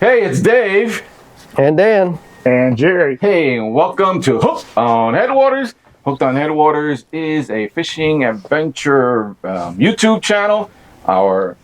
Hey, it's Dave. And Dan. And Jerry. Hey, and welcome to Hooked on Headwaters. Hooked on Headwaters is a fishing adventure YouTube channel. Our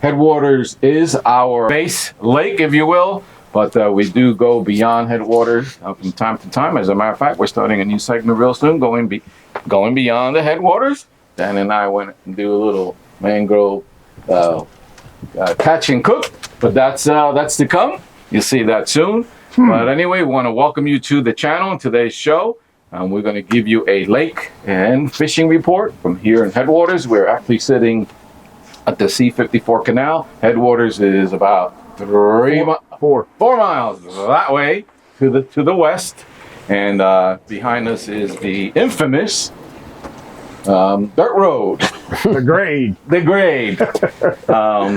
Headwaters is our base lake, if you will, but we do go beyond Headwaters from time to time. As a matter of fact, we're starting a new segment real soon, going beyond the Headwaters. Dan and I went and do a little mangrove catch and cook, but that's to come. You'll see that soon. But anyway, we want to welcome you to the channel and today's show. We're going to give you a lake and fishing report from here in Headwaters. We're actually sitting at the C-54 canal. Headwaters is about 4 miles that way to the west, and behind us is the infamous dirt road. The grade. The grade.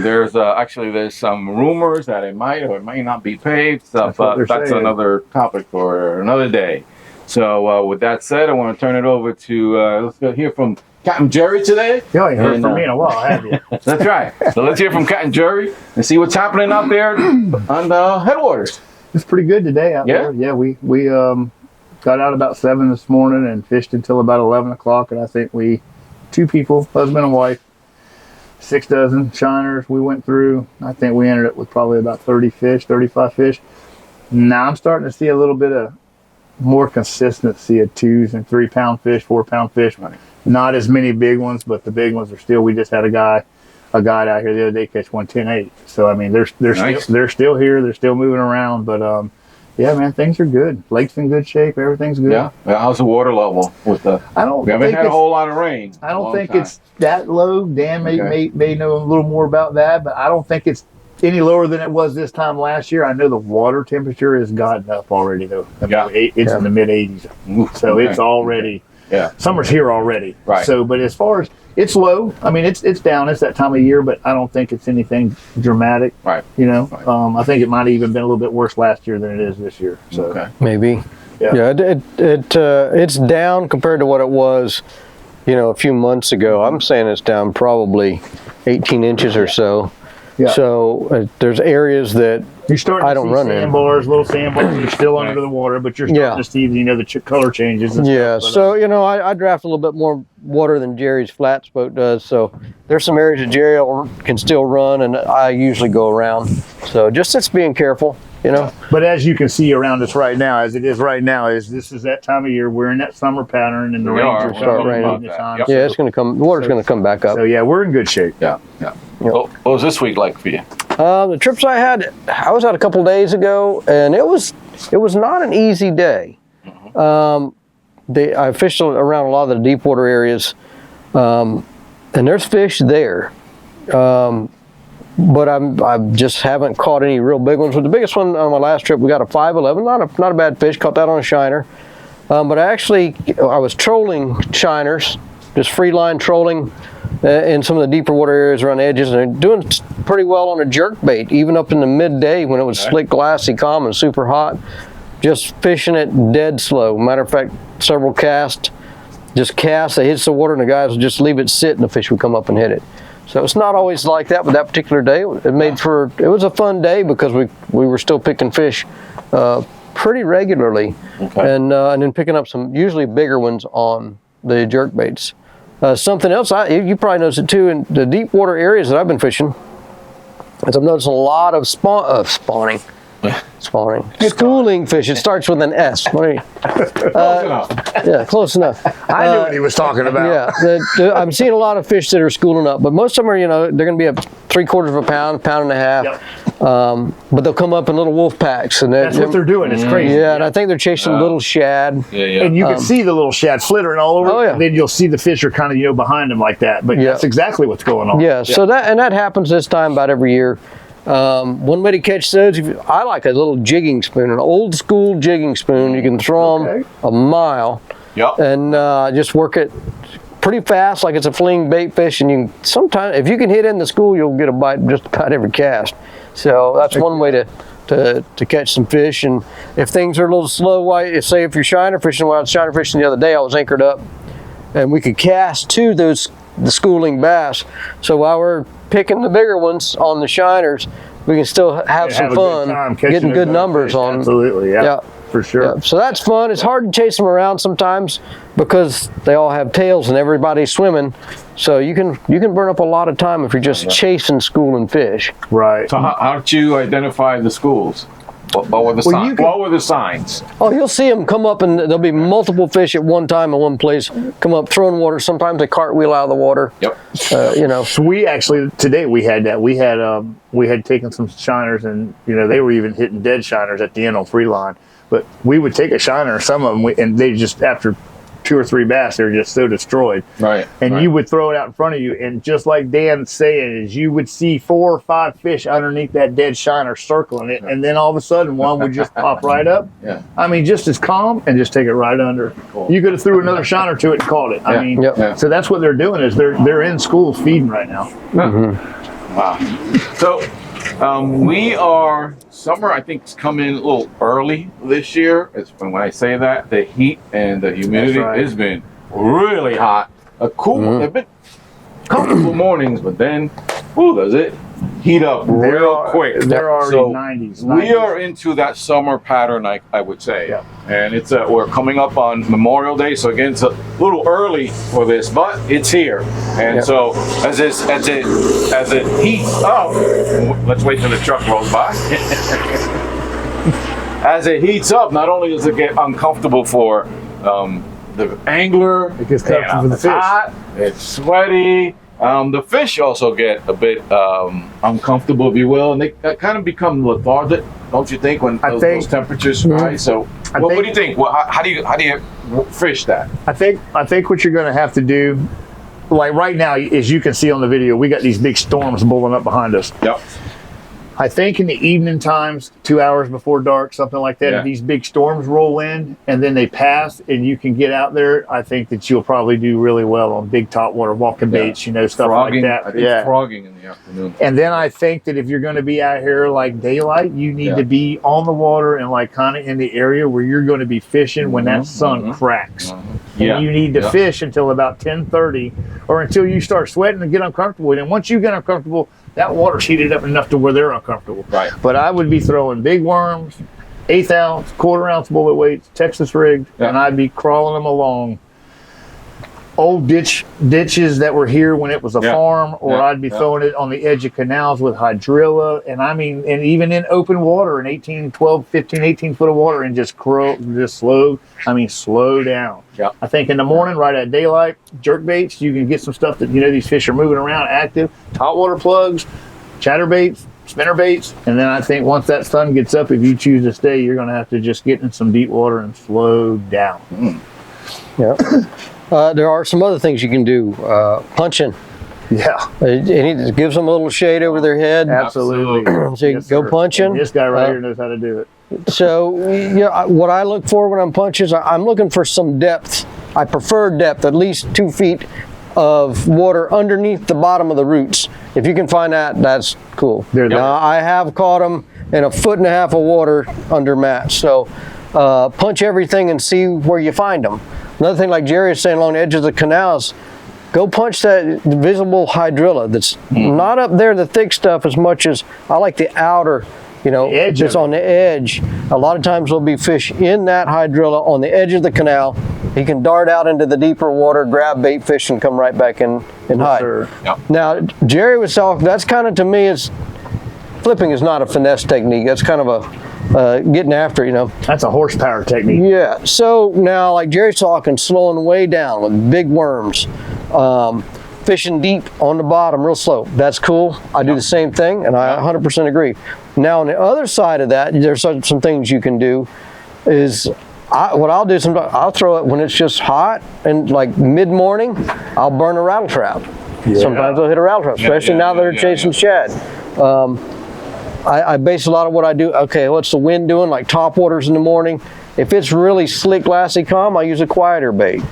There's some rumors that it might or it might not be paved, but that's another topic for another day. So with that said, I want to turn it over to let's go hear from Captain Jerry today. You ain't heard from me in a while, have you? That's right. So let's hear from Captain Jerry and see what's happening out there on the Headwaters. It's pretty good today out there. Yeah, we got out about 7 this morning and fished until about 11 o'clock, and I think two people, husband and wife, 6 dozen shiners we went through. I think we ended up with probably about 35 fish. Now I'm starting to see a little bit of more consistency of 2 and 3 pound fish, 4 pound fish. Right. Not as many big ones, but the big ones are still. We just had a guide out here the other day catch 110.8. So I mean, they're nice. they're still here. They're still moving around. But yeah, man, things are good. Lake's in good shape. Everything's good. Yeah. How's the water level with the? We haven't had a whole lot of rain. I don't think it's that low. Dan may know a little more about that, but I don't think it's any lower than it was this time last year. I know the water temperature has gotten up already, though. It's in the mid 80s, so it's already. Yeah, summer's here already. Right. So, but as far as it's low, I mean, it's down. It's that time of year, but I don't think it's anything dramatic. Right. You know, right. I think it might have even been a little bit worse last year than it is this year. So maybe. Yeah. It's down compared to what it was, a few months ago. I'm saying it's down probably 18 inches or so. Yeah. So there's areas that you're starting I don't to see run sandbars, little sandbars. You're still under the water, but you're starting to see the color changes. And stuff. But, so I draft a little bit more water than Jerry's flats boat does. So there's some areas that Jerry can still run, and I usually go around. So just being careful. But as you can see around us right now, as it is right now, this is that time of year. We're in that summer pattern, and the rains are start raining. Yep. Yeah, it's going to come. The water's going to come back up. So yeah, we're in good shape. Yeah. What was this week like for you? The trips I had, I was out a couple days ago, and it was not an easy day. I fished around a lot of the deep water areas, and there's fish there. But I just haven't caught any real big ones. But the biggest one on my last trip, we got a 511, not a bad fish. Caught that on a shiner. But I was trolling shiners, just free line trolling in some of the deeper water areas around the edges, and doing pretty well on a jerk bait, even up in the midday when it was slick, glassy, calm, and super hot. Just fishing it dead slow. Matter of fact, several casts, just cast, it hits the water, and the guys would just leave it sit, and the fish would come up and hit it. So it's not always like that, but that particular day, it was a fun day because we were still picking fish pretty regularly, and then picking up some usually bigger ones on the jerk baits. Something else, you probably noticed it too, in the deep water areas that I've been fishing, as I've noticed a lot of spawning. Schooling fish. It starts with an S. Close enough. Yeah, close enough. I knew what he was talking about. Yeah, I'm seeing a lot of fish that are schooling up, but most of them are, they're going to be up 3/4 pound, pound and a half. Yep. But they'll come up in little wolf packs, and that's what they're doing. It's crazy. Yeah, and I think they're chasing little shad. Yeah. And you can see the little shad flittering all over. Oh yeah. And then you'll see the fish are kind of behind them like that. But that's exactly what's going on. Yeah. So that happens this time about every year. One way to catch those, I like a little jigging spoon, an old school jigging spoon. You can throw them a mile, and just work it pretty fast, like it's a fleeing bait fish. And sometimes, if you can hit in the school, you'll get a bite just about every cast. So that's one way to catch some fish. And if things are a little slow, say if you're shiner fishing, while I was shiner fishing the other day, I was anchored up, and we could cast to the schooling bass. So while we're picking the bigger ones on the shiners, we can still have some a good fun, time catching getting good those numbers fish. on. Absolutely, yeah. Yeah. For sure. Yeah, so that's fun. It's hard to chase them around sometimes because they all have tails and everybody's swimming. So you can burn up a lot of time if you're just chasing schooling fish. Right. So how did you identify the schools? What were the signs? What were the signs? Oh, you'll see them come up, and there'll be multiple fish at one time in one place. Come up, throwing water. Sometimes they cartwheel out of the water. Yep. So we actually today we had that. We had taken some shiners, and they were even hitting dead shiners at the end on free line. But we would take a shiner, some of them, and they just, after 2 or 3 bass, they're just so destroyed. Right. And you would throw it out in front of you, and just like Dan's saying, is you would see 4 or 5 fish underneath that dead shiner circling it, and then all of a sudden one would just pop right up. Yeah. I mean, just as calm and just take it right under. Cool. You could have threw another shiner to it and caught it. I mean, so that's what they're doing, is they're in schools feeding right now. Wow. So we are, summer I think is coming a little early this year. When I say that, the heat and the humidity has been really hot. A bit comfortable mornings, but then, does it heat up real quick. They're already 90s. We are into that summer pattern, I would say. Yeah. And it's we're coming up on Memorial Day, so again, it's a little early for this, but it's here. And so as it heats up, let's wait till the truck rolls by. As it heats up, not only does it get uncomfortable for the angler, it gets comfortable for the fish. Hot, it's sweaty. The fish also get a bit uncomfortable, if you will, and they kind of become lethargic, don't you think, when those temperatures rise? So, what do you think? Well, how do you fish that? I think what you're going to have to do, like right now, as you can see on the video, we got these big storms blowing up behind us. Yep. I think in the evening times, 2 hours before dark, something like that, if these big storms roll in and then they pass and you can get out there, I think that you'll probably do really well on big topwater walking baits, stuff frogging, like that. I think frogging in the afternoon. And then I think that if you're going to be out here like daylight, you need to be on the water and like kind of in the area where you're going to be fishing when that sun cracks. And you need to fish until about 10:30 or until you start sweating and get uncomfortable. And once you get uncomfortable, that water's heated up enough to where they're uncomfortable. Right. But I would be throwing big worms, 1/8 ounce, 1/4 ounce bullet weights, Texas rigged, and I'd be crawling them along old ditches that were here when it was a farm, or I'd be throwing it on the edge of canals with hydrilla, and even in open water in 18 foot of water, and just slow down. Yeah. I think in the morning, right at daylight, jerk baits, you can get some stuff that, these fish are moving around active, topwater plugs, chatterbaits, spinner baits, and then I think once that sun gets up, if you choose to stay, you're going to have to just get in some deep water and slow down. Yeah. There are some other things you can do. Punching. Yeah. It gives them a little shade over their head. Absolutely. So you go punching. And this guy right here knows how to do it. So what I look for when I'm punching is I'm looking for some depth. I prefer depth, at least 2 feet of water underneath the bottom of the roots. If you can find that, that's cool. Now, I have caught them in 1.5 feet of water under mats. So punch everything and see where you find them. Another thing, like Jerry is saying, along the edge of the canals, go punch that visible hydrilla that's not up there, the thick stuff, as much as I like the outer, it's on the edge. A lot of times there'll be fish in that hydrilla on the edge of the canal. He can dart out into the deeper water, grab bait fish, and come right back in and hide. Sure. Yep. Now, Jerry was talking, that's kind of, to me, flipping is not a finesse technique. That's kind of a getting after it, That's a horsepower technique. Yeah. So now, like Jerry's talking, slowing way down with big worms, fishing deep on the bottom, real slow. That's cool. I do the same thing, and I 100% agree. Now, on the other side of that, there's some things you can do. What I'll do sometimes, I'll throw it when it's just hot and like mid-morning. I'll burn a rattle trap. Yeah. Sometimes I'll hit a rattle trap, especially now that they're chasing shad. I base a lot of what I do. Okay, what's the wind doing? Like top waters in the morning. If it's really slick, glassy, calm, I use a quieter bait.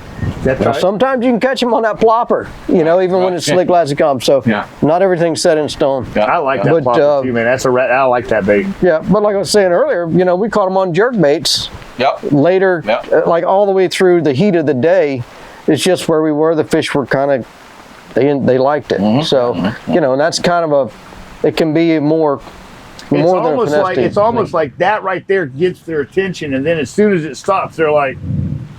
That's right. Sometimes you can catch them on that plopper, even when it's slick, glassy, calm. So not everything's set in stone. Yeah. I like that plopper too, man. I like that bait. Yeah, but like I was saying earlier, we caught them on jerk baits. Yep. Later, like all the way through the heat of the day, it's just where we were. The fish were kind of, they liked it. So, and that's kind of it can be more more than a finesse like to it's almost me. like that right there gets their attention, and then as soon as it stops, they're like,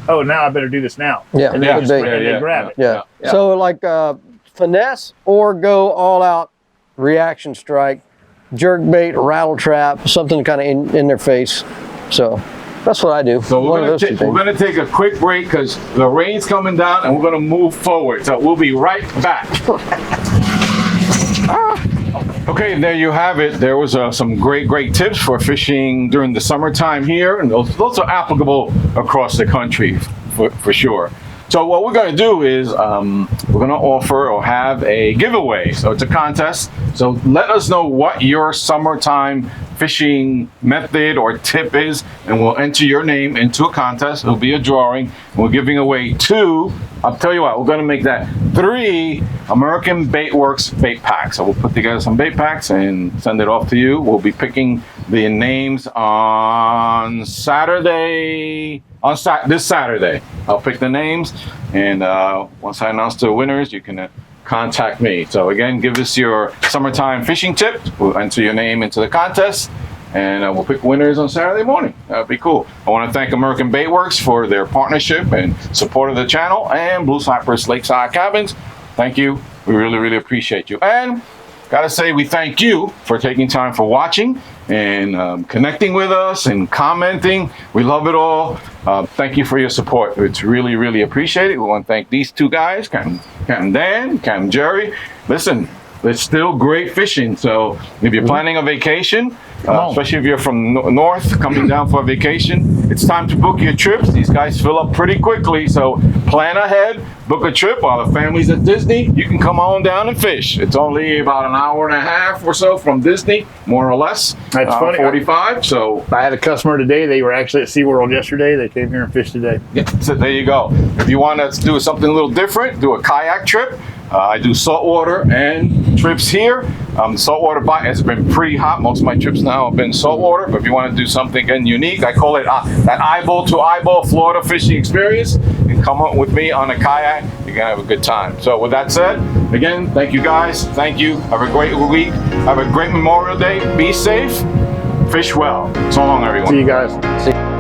"Oh, now I better do this now." Yeah, and yeah, they grab it. Yeah. So like finesse or go all out reaction strike, jerk bait, rattle trap, something kind of in their face. So that's what I do. So we're gonna take a quick break because the rain's coming down and we're gonna move forward. So we'll be right back. Okay, there you have it. There was some great tips for fishing during the summertime here, and those are applicable across the country for sure. So what we're going to do is we're going to offer or have a giveaway. So it's a contest. So let us know what your summertime fishing method or tip is, and we'll enter your name into a contest. It'll be a drawing. We're giving away 2. I'll tell you what, we're going to make that 3 American Baitworks bait packs. So we'll put together some bait packs and send it off to you. We'll be picking the names on Saturday. This Saturday, I'll pick the names, and once I announce the winners, you can contact me. So again, give us your summertime fishing tip. We'll enter your name into the contest, and we'll pick winners on Saturday morning. That'd be cool. I want to thank American Baitworks for their partnership and support of the channel, and Blue Cypress Lakeside Cabins. Thank you. We really appreciate you. And gotta say, we thank you for taking time for watching and connecting with us and commenting. We love it all. Thank you for your support. It's really appreciated. We want to thank these 2 guys, Captain Dan, Captain Jerry. Listen, it's still great fishing. So if you're planning a vacation, especially if you're from north coming down for a vacation, it's time to book your trips. These guys fill up pretty quickly. So plan ahead, book a trip. While the family's at Disney, you can come on down and fish. It's only about an hour and a half or so from Disney, more or less. That's funny. 45. So I had a customer today. They were actually at SeaWorld yesterday. They came here and fished today. yeah, so there you go. If you want to do something a little different, do a kayak trip. I do saltwater and trips here. The saltwater bite has been pretty hot. Most of my trips now have been saltwater, but if you want to do something again unique, I call it that eyeball to eyeball Florida fishing experience, and come up with me on a kayak. You're gonna have a good time. So with that said, again, thank you guys. Thank you. Have a great week. Have a great Memorial Day. Be safe. Fish well. So long, everyone. See you guys. See.